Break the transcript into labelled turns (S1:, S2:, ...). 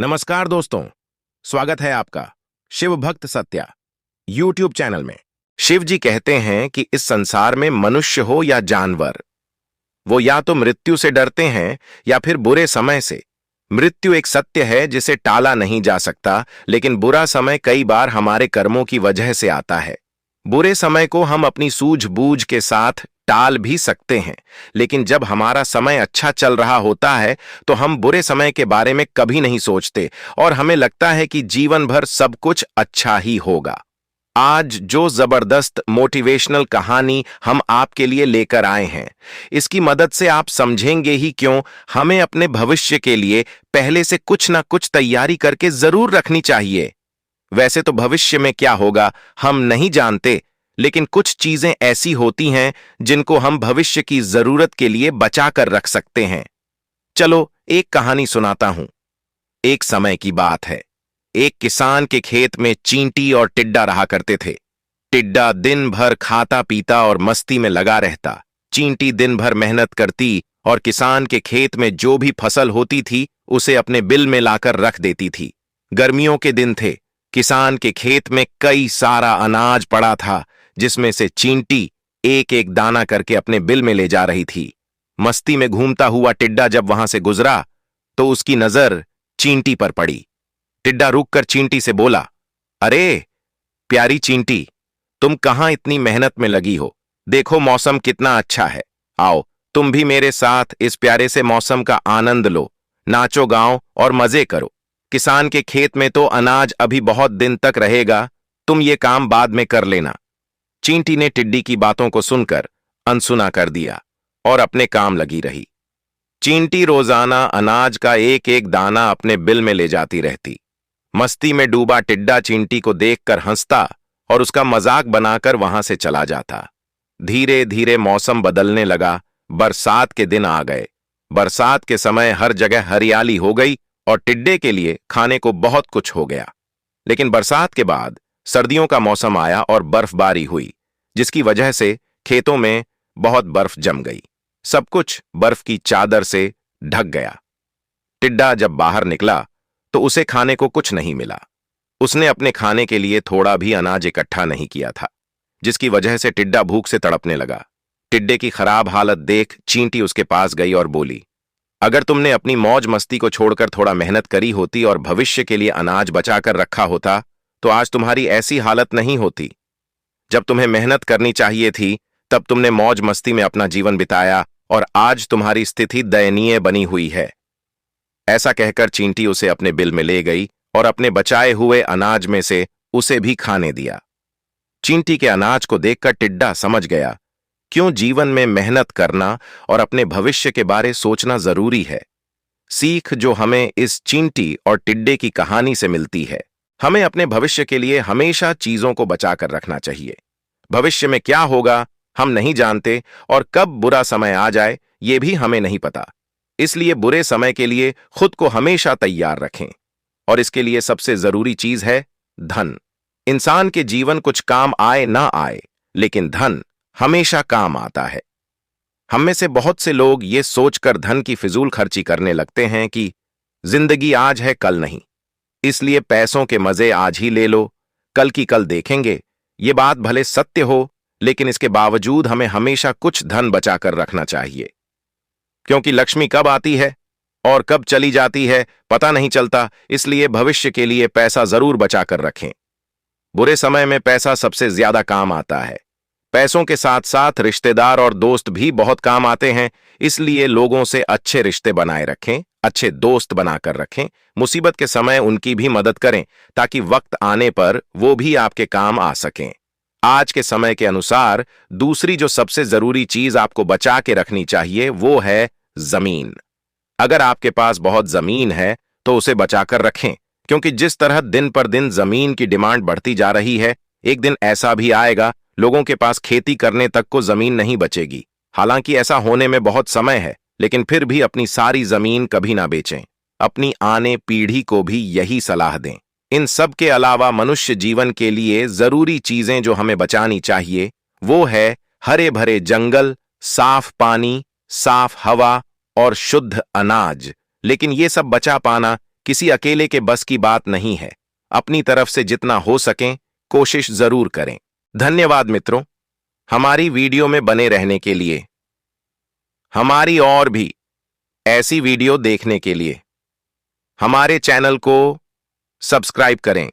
S1: नमस्कार दोस्तों, स्वागत है आपका शिव भक्त सत्या यूट्यूब चैनल में। शिव जी कहते हैं कि इस संसार में मनुष्य हो या जानवर, वो या तो मृत्यु से डरते हैं या फिर बुरे समय से। मृत्यु एक सत्य है जिसे टाला नहीं जा सकता, लेकिन बुरा समय कई बार हमारे कर्मों की वजह से आता है। बुरे समय को हम अपनी सूझबूझ के साथ टाल भी सकते हैं, लेकिन जब हमारा समय अच्छा चल रहा होता है तो हम बुरे समय के बारे में कभी नहीं सोचते और हमें लगता है कि जीवन भर सब कुछ अच्छा ही होगा। आज जो जबरदस्त मोटिवेशनल कहानी हम आपके लिए लेकर आए हैं, इसकी मदद से आप समझेंगे ही क्यों हमें अपने भविष्य के लिए पहले से कुछ ना कुछ तैयारी करके जरूर रखनी चाहिए। वैसे तो भविष्य में क्या होगा हम नहीं जानते, लेकिन कुछ चीजें ऐसी होती हैं जिनको हम भविष्य की जरूरत के लिए बचा कर रख सकते हैं। चलो एक कहानी सुनाता हूं। एक समय की बात है। एक किसान के खेत में चींटी और टिड्डा रहा करते थे। टिड्डा दिन भर खाता पीता और मस्ती में लगा रहता। चींटी दिन भर मेहनत करती और किसान के खेत में जो भी फसल होती थी उसे अपने बिल में लाकर रख देती थी। गर्मियों के दिन थे। किसान के खेत में कई सारा अनाज पड़ा था, जिसमें से चींटी एक एक दाना करके अपने बिल में ले जा रही थी। मस्ती में घूमता हुआ टिड्डा जब वहां से गुजरा तो उसकी नजर चींटी पर पड़ी। टिड्डा रुककर चींटी से बोला, अरे प्यारी चींटी, तुम कहां इतनी मेहनत में लगी हो? देखो मौसम कितना अच्छा है। आओ तुम भी मेरे साथ इस प्यारे से मौसम का आनंद लो, नाचो गाओ और मजे करो। किसान के खेत में तो अनाज अभी बहुत दिन तक रहेगा, तुम ये काम बाद में कर लेना। चींटी ने टिड्डी की बातों को सुनकर अनसुना कर दिया और अपने काम लगी रही। चींटी रोजाना अनाज का एक एक दाना अपने बिल में ले जाती रहती। मस्ती में डूबा टिड्डा चींटी को देखकर हंसता और उसका मजाक बनाकर वहां से चला जाता। धीरे धीरे मौसम बदलने लगा। बरसात के दिन आ गए। बरसात के समय हर जगह हरियाली हो गई और टिड्डे के लिए खाने को बहुत कुछ हो गया। लेकिन बरसात के बाद सर्दियों का मौसम आया और बर्फबारी हुई, जिसकी वजह से खेतों में बहुत बर्फ जम गई। सब कुछ बर्फ की चादर से ढक गया। टिड्डा जब बाहर निकला तो उसे खाने को कुछ नहीं मिला। उसने अपने खाने के लिए थोड़ा भी अनाज इकट्ठा नहीं किया था, जिसकी वजह से टिड्डा भूख से तड़पने लगा। टिड्डे की खराब हालत देख चींटी उसके पास गई और बोली, अगर तुमने अपनी मौज मस्ती को छोड़कर थोड़ा मेहनत करी होती और भविष्य के लिए अनाज बचाकर रखा होता तो आज तुम्हारी ऐसी हालत नहीं होती। जब तुम्हें मेहनत करनी चाहिए थी तब तुमने मौज मस्ती में अपना जीवन बिताया और आज तुम्हारी स्थिति दयनीय बनी हुई है। ऐसा कहकर चींटी उसे अपने बिल में ले गई और अपने बचाए हुए अनाज में से उसे भी खाने दिया। चींटी के अनाज को देखकर टिड्डा समझ गया क्यों जीवन में मेहनत करना और अपने भविष्य के बारे सोचना जरूरी है। सीख जो हमें इस चींटी और टिड्डे की कहानी से मिलती है, हमें अपने भविष्य के लिए हमेशा चीजों को बचाकर रखना चाहिए। भविष्य में क्या होगा हम नहीं जानते और कब बुरा समय आ जाए ये भी हमें नहीं पता। इसलिए बुरे समय के लिए खुद को हमेशा तैयार रखें। और इसके लिए सबसे जरूरी चीज है धन। इंसान के जीवन कुछ काम आए ना आए, लेकिन धन हमेशा काम आता है। हम में से बहुत से लोग ये सोचकर धन की फिजूल खर्ची करने लगते हैं कि जिंदगी आज है कल नहीं, इसलिए पैसों के मजे आज ही ले लो, कल की कल देखेंगे। ये बात भले सत्य हो, लेकिन इसके बावजूद हमें हमेशा कुछ धन बचाकर रखना चाहिए, क्योंकि लक्ष्मी कब आती है और कब चली जाती है पता नहीं चलता। इसलिए भविष्य के लिए पैसा जरूर बचाकर रखें। बुरे समय में पैसा सबसे ज्यादा काम आता है। पैसों के साथ साथ रिश्तेदार और दोस्त भी बहुत काम आते हैं, इसलिए लोगों से अच्छे रिश्ते बनाए रखें, अच्छे दोस्त बनाकर रखें। मुसीबत के समय उनकी भी मदद करें ताकि वक्त आने पर वो भी आपके काम आ सकें। आज के समय के अनुसार दूसरी जो सबसे जरूरी चीज आपको बचा के रखनी चाहिए वो है जमीन। अगर आपके पास बहुत जमीन है तो उसे बचाकर रखें, क्योंकि जिस तरह दिन पर दिन जमीन की डिमांड बढ़ती जा रही है, एक दिन ऐसा भी आएगा लोगों के पास खेती करने तक को जमीन नहीं बचेगी। हालांकि ऐसा होने में बहुत समय है, लेकिन फिर भी अपनी सारी जमीन कभी ना बेचें। अपनी आने पीढ़ी को भी यही सलाह दें। इन सब के अलावा मनुष्य जीवन के लिए जरूरी चीजें जो हमें बचानी चाहिए वो है हरे भरे जंगल, साफ पानी, साफ हवा और शुद्ध अनाज। लेकिन ये सब बचा पाना किसी अकेले के बस की बात नहीं है। अपनी तरफ से जितना हो सके कोशिश जरूर करें। धन्यवाद मित्रों, हमारी वीडियो में बने रहने के लिए। हमारी और भी ऐसी वीडियो देखने के लिए हमारे चैनल को सब्सक्राइब करें।